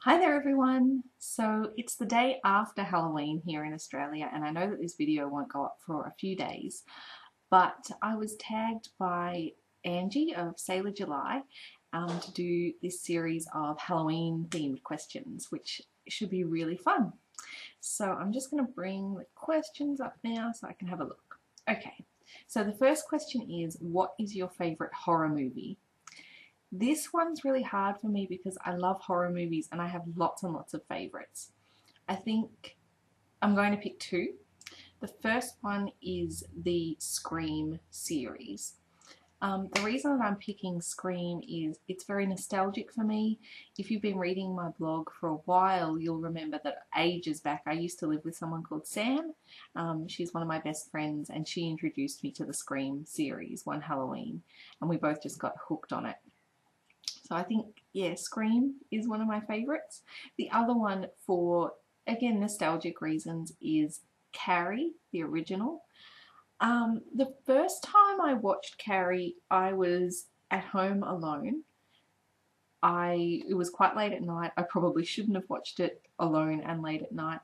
Hi there everyone! So it's the day after Halloween here in Australia, and I know that this video won't go up for a few days, but I was tagged by Angie of Sailor July to do this series of Halloween themed questions, which should be really fun. So I'm just going to bring the questions up now so I can have a look. Okay, so the first question is, what is your favourite horror movie? This one's really hard for me because I love horror movies and I have lots and lots of favourites. I think I'm going to pick two. The first one is the Scream series. The reason that I'm picking Scream is it's very nostalgic for me. If you've been reading my blog for a while, you'll remember that ages back I used to live with someone called Sam. She's one of my best friends and she introduced me to the Scream series one Halloween and we both just got hooked on it. So I think, yeah, Scream is one of my favourites. The other one, for, again, nostalgic reasons, is Carrie, the original. The first time I watched Carrie, I was at home alone. It was quite late at night. I probably shouldn't have watched it alone and late at night.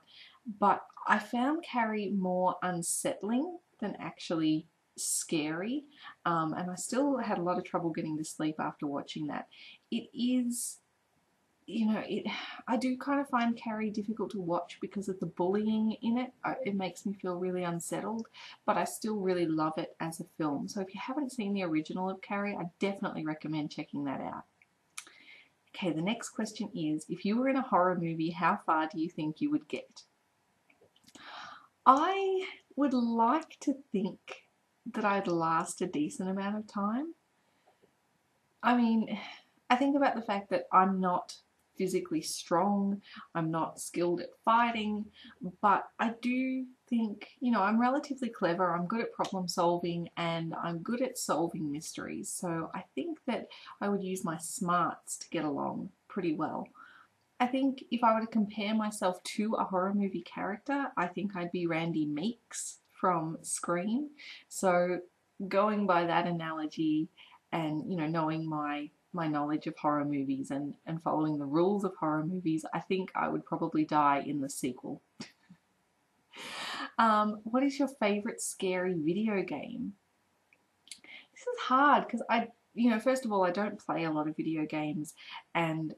But I found Carrie more unsettling than actually scary, and I still had a lot of trouble getting to sleep after watching that. It is, I do kind of find Carrie difficult to watch because of the bullying in it. It makes me feel really unsettled, but I still really love it as a film. So if you haven't seen the original of Carrie, I definitely recommend checking that out. Okay, the next question is, if you were in a horror movie, how far do you think you would get? I would like to think that I'd last a decent amount of time. I mean, I think about the fact that I'm not physically strong, I'm not skilled at fighting, but I do think, I'm relatively clever, I'm good at problem solving, and I'm good at solving mysteries. So I think that I would use my smarts to get along pretty well. I think if I were to compare myself to a horror movie character, I think I'd be Randy Meeks from Scream. So going by that analogy and, knowing my knowledge of horror movies and following the rules of horror movies, I think I would probably die in the sequel. What is your favourite scary video game? This is hard because first of all, I don't play a lot of video games, and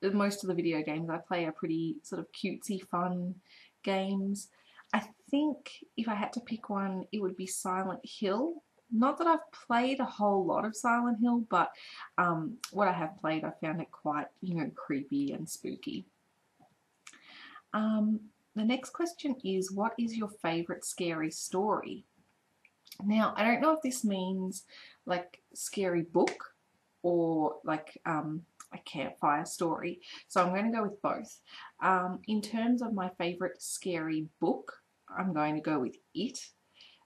most of the video games I play are pretty sort of cutesy, fun games. I think if I had to pick one, it would be Silent Hill. Not that I've played a whole lot of Silent Hill, but what I have played, I found it quite, creepy and spooky. The next question is, what is your favourite scary story? Now, I don't know if this means like scary book or like a campfire story, so I'm going to go with both. In terms of my favourite scary book, I'm going to go with It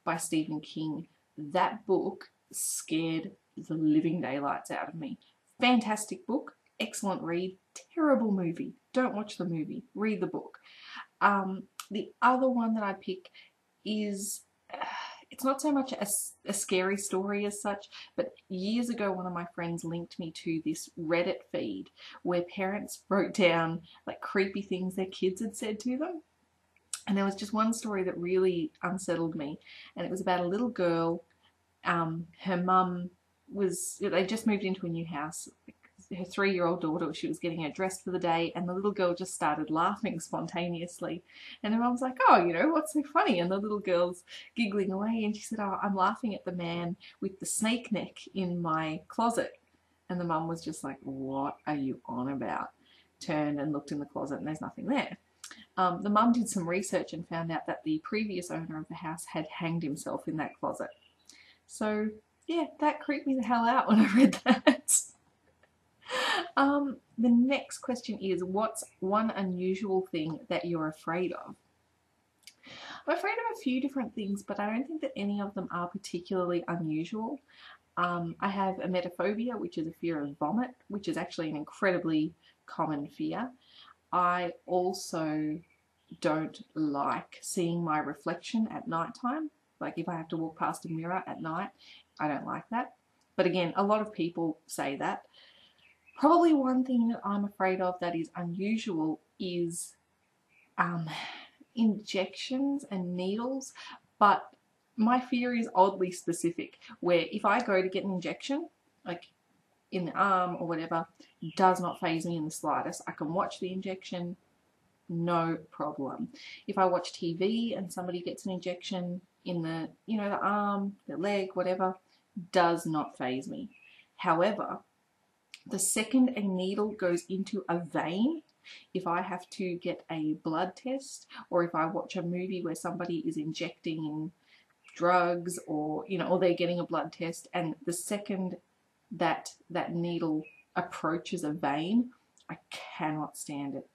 by Stephen King. That book scared the living daylights out of me. Fantastic book, excellent read, terrible movie. Don't watch the movie, read the book. The other one that I pick is it's not so much a scary story as such, but years ago one of my friends linked me to this Reddit feed where parents wrote down like creepy things their kids had said to them. And there was just one story that really unsettled me, and it was about a little girl. Her mum they just moved into a new house. Her 3-year-old daughter, she was getting her dressed for the day, and the little girl just started laughing spontaneously. And her mum was like, oh, what's so funny? And the little girl's giggling away, and she said, oh, I'm laughing at the man with the snake neck in my closet. And the mum was just like, what are you on about? Turned and looked in the closet, and there's nothing there. The mum did some research and found out that the previous owner of the house had hanged himself in that closet. So, yeah, that creeped me the hell out when I read that. The next question is, what's one unusual thing that you're afraid of? I'm afraid of a few different things, but I don't think that any of them are particularly unusual. I have emetophobia, which is a fear of vomit, which is actually an incredibly common fear. I also don't like seeing my reflection at nighttime. Like if I have to walk past a mirror at night, I don't like that. But again, a lot of people say that. Probably one thing that I'm afraid of that is unusual is injections and needles, but my fear is oddly specific, where if I go to get an injection, like in the arm or whatever, does not faze me in the slightest. I can watch the injection, no problem. If I watch TV and somebody gets an injection in the, you know, the arm, the leg, whatever, does not faze me. However, the second a needle goes into a vein, if I have to get a blood test, or if I watch a movie where somebody is injecting in drugs, or, you know, or they're getting a blood test, and the second that needle approaches a vein, I cannot stand it,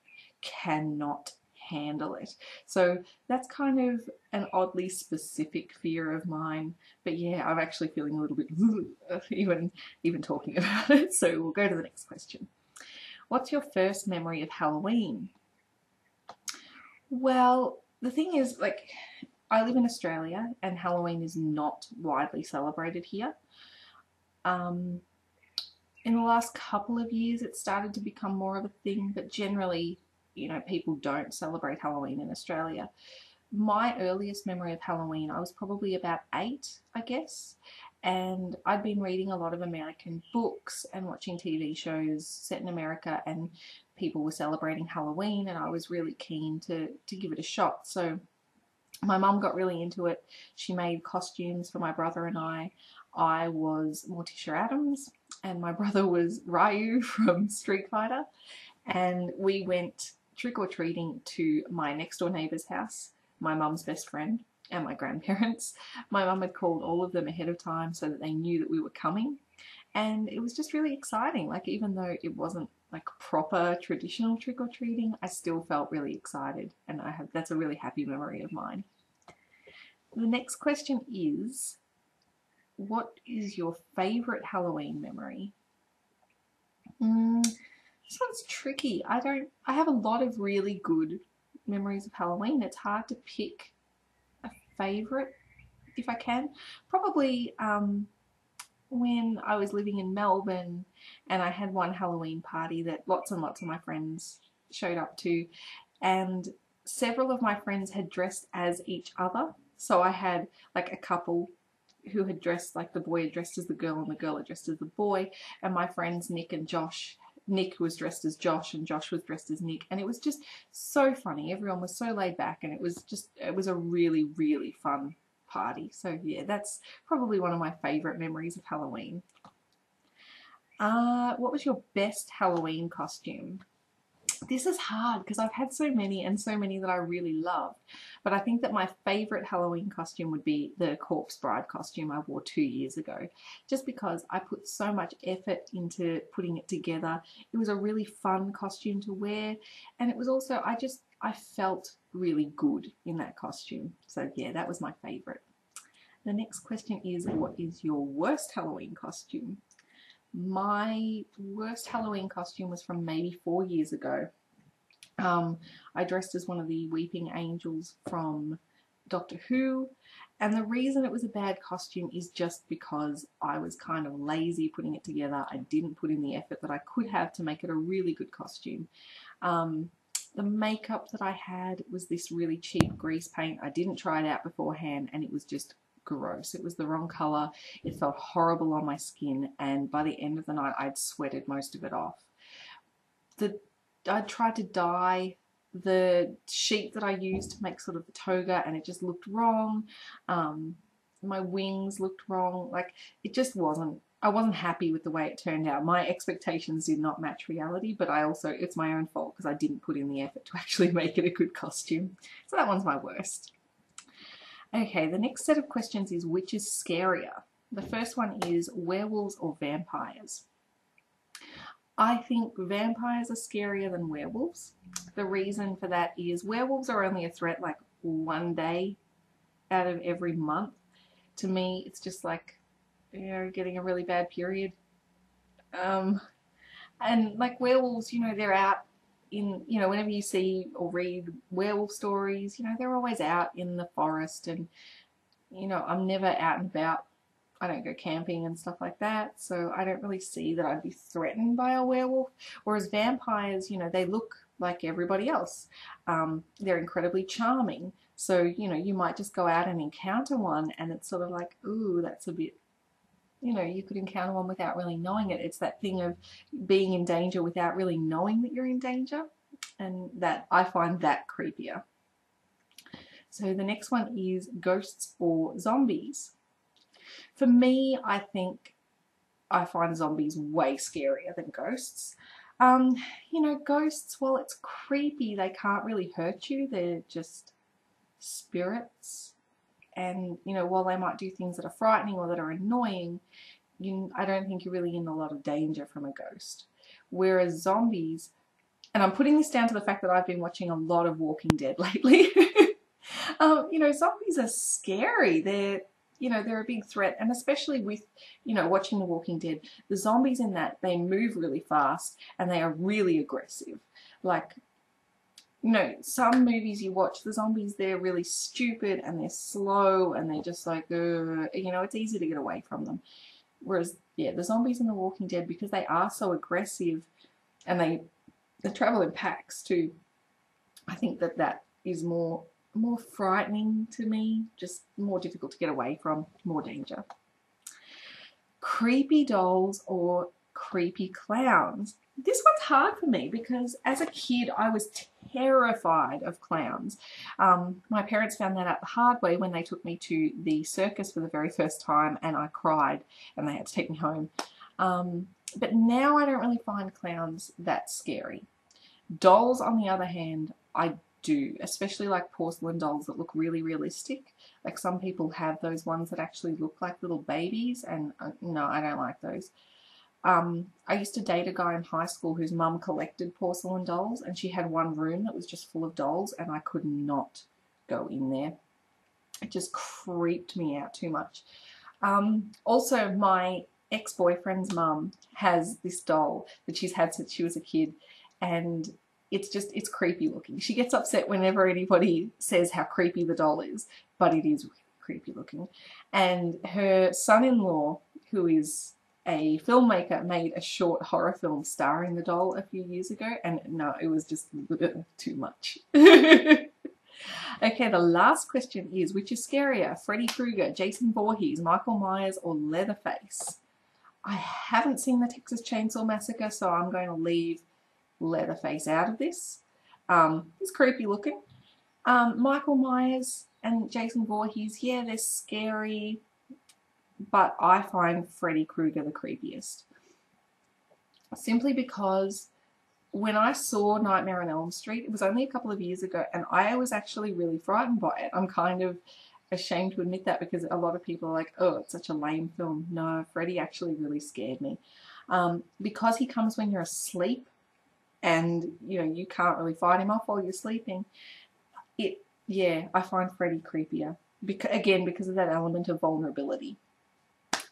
cannot handle it. So that's kind of an oddly specific fear of mine. But yeah, I'm actually feeling a little bit even talking about it. So we'll go to the next question. What's your first memory of Halloween? Well, the thing is, like, I live in Australia and Halloween is not widely celebrated here. In the last couple of years, it started to become more of a thing, but generally, you know, people don't celebrate Halloween in Australia. My earliest memory of Halloween, I was probably about 8, I guess, and I'd been reading a lot of American books and watching TV shows set in America, and people were celebrating Halloween, and I was really keen to give it a shot. So my mum got really into it. She made costumes for my brother and I. I was Morticia Addams and my brother was Ryu from Street Fighter, and we went trick-or-treating to my next door neighbour's house, my mum's best friend, and my grandparents. My mum had called all of them ahead of time so that they knew that we were coming, and it was just really exciting. Like, even though it wasn't like proper traditional trick-or-treating, I still felt really excited, and that's a really happy memory of mine. The next question is, what is your favourite Halloween memory? This one's tricky. I have a lot of really good memories of Halloween. It's hard to pick a favourite if I can. Probably when I was living in Melbourne and I had one Halloween party that lots and lots of my friends showed up to, and several of my friends had dressed as each other. So I had like a couple who had dressed, like the boy had dressed as the girl and the girl had dressed as the boy, and my friends Nick and Josh, Nick was dressed as Josh and Josh was dressed as Nick, and it was just so funny. Everyone was so laid back, and it was a really, really fun party. So yeah, that's probably one of my favourite memories of Halloween. What was your best Halloween costume? This is hard because I've had so many, and so many that I really loved. But I think that my favourite Halloween costume would be the Corpse Bride costume I wore 2 years ago. Just because I put so much effort into putting it together. It was a really fun costume to wear. And it was also, I felt really good in that costume. So yeah, that was my favourite. The next question is, what is your worst Halloween costume? My worst Halloween costume was from maybe 4 years ago. I dressed as one of the weeping angels from Doctor Who, and the reason it was a bad costume is just because I was kind of lazy putting it together. I didn't put in the effort that I could have to make it a really good costume. The makeup that I had was this really cheap grease paint. I didn't try it out beforehand, and it was just gross. It was the wrong colour. It felt horrible on my skin, and by the end of the night I'd sweated most of it off. I tried to dye the sheet that I used to make sort of the toga, and it just looked wrong. My wings looked wrong. Like, it just wasn't, I wasn't happy with the way it turned out. My expectations did not match reality, but it's my own fault because I didn't put in the effort to actually make it a good costume. So that one's my worst. Okay, the next set of questions is, which is scarier? The first one is, werewolves or vampires? I think vampires are scarier than werewolves. The reason for that is werewolves are only a threat like one day out of every month. To me, it's just like, you know, getting a really bad period. And like werewolves, you know, they're out in, you know, whenever you see or read werewolf stories, you know, they're always out in the forest, and, you know, I'm never out and about I don't go camping and stuff like that, so I don't really see that I'd be threatened by a werewolf. Whereas vampires, you know, they look like everybody else. They're incredibly charming. So, you know, you might just go out and encounter one and it's sort of like, ooh, that's a bit, you know, you could encounter one without really knowing it. It's that thing of being in danger without really knowing that you're in danger. And that, I find that creepier. So the next one is ghosts or zombies. For me, I think I find zombies way scarier than ghosts. You know, ghosts, well, it's creepy. They can't really hurt you. They're just spirits. And, you know, while they might do things that are frightening or that are annoying, I don't think you're really in a lot of danger from a ghost. Whereas zombies, and I'm putting this down to the fact that I've been watching a lot of Walking Dead lately. You know, zombies are scary. You know, they're a big threat, and especially with, you know, watching The Walking Dead, the zombies in that, they move really fast and they are really aggressive. Like, you know, some movies you watch, the zombies, they're really stupid and they're slow and they're just like, you know, it's easy to get away from them. Whereas, yeah, the zombies in The Walking Dead, because they are so aggressive and they travel in packs too, I think that is more frightening to me, just more difficult to get away from, more danger. Creepy dolls or creepy clowns. This one's hard for me because as a kid I was terrified of clowns. My parents found that out the hard way when they took me to the circus for the very first time, and I cried and they had to take me home. But now I don't really find clowns that scary. Dolls, on the other hand, I do, especially like porcelain dolls that look really realistic. Like some people have those ones that actually look like little babies, and no, I don't like those. I used to date a guy in high school whose mum collected porcelain dolls, and she had one room that was just full of dolls, and I could not go in there. It just creeped me out too much. Also, my ex-boyfriend's mum has this doll that she's had since she was a kid, and it's creepy looking. She gets upset whenever anybody says how creepy the doll is, but it is really creepy looking. And her son-in-law, who is a filmmaker, made a short horror film starring the doll a few years ago, and no, it was just too much. Okay, the last question is, which is scarier, Freddy Krueger, Jason Voorhees, Michael Myers, or Leatherface? I haven't seen the Texas Chainsaw Massacre, so I'm going to leave Leatherface out of this. He's creepy looking. Michael Myers and Jason Voorhees, yeah, they're scary, but I find Freddy Krueger the creepiest. Simply because when I saw Nightmare on Elm Street, it was only a couple of years ago, and I was actually really frightened by it. I'm kind of ashamed to admit that because a lot of people are like, oh, it's such a lame film. No, Freddy actually really scared me. Because he comes when you're asleep, and you know you can't really fight him off while you're sleeping. Yeah, I find Freddy creepier. Because of that element of vulnerability.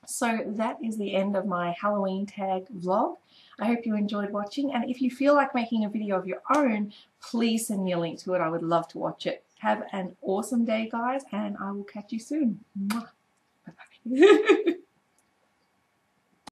So that is the end of my Halloween tag vlog. I hope you enjoyed watching, and if you feel like making a video of your own, please send me a link to it. I would love to watch it. Have an awesome day, guys, and I will catch you soon. Bye-bye.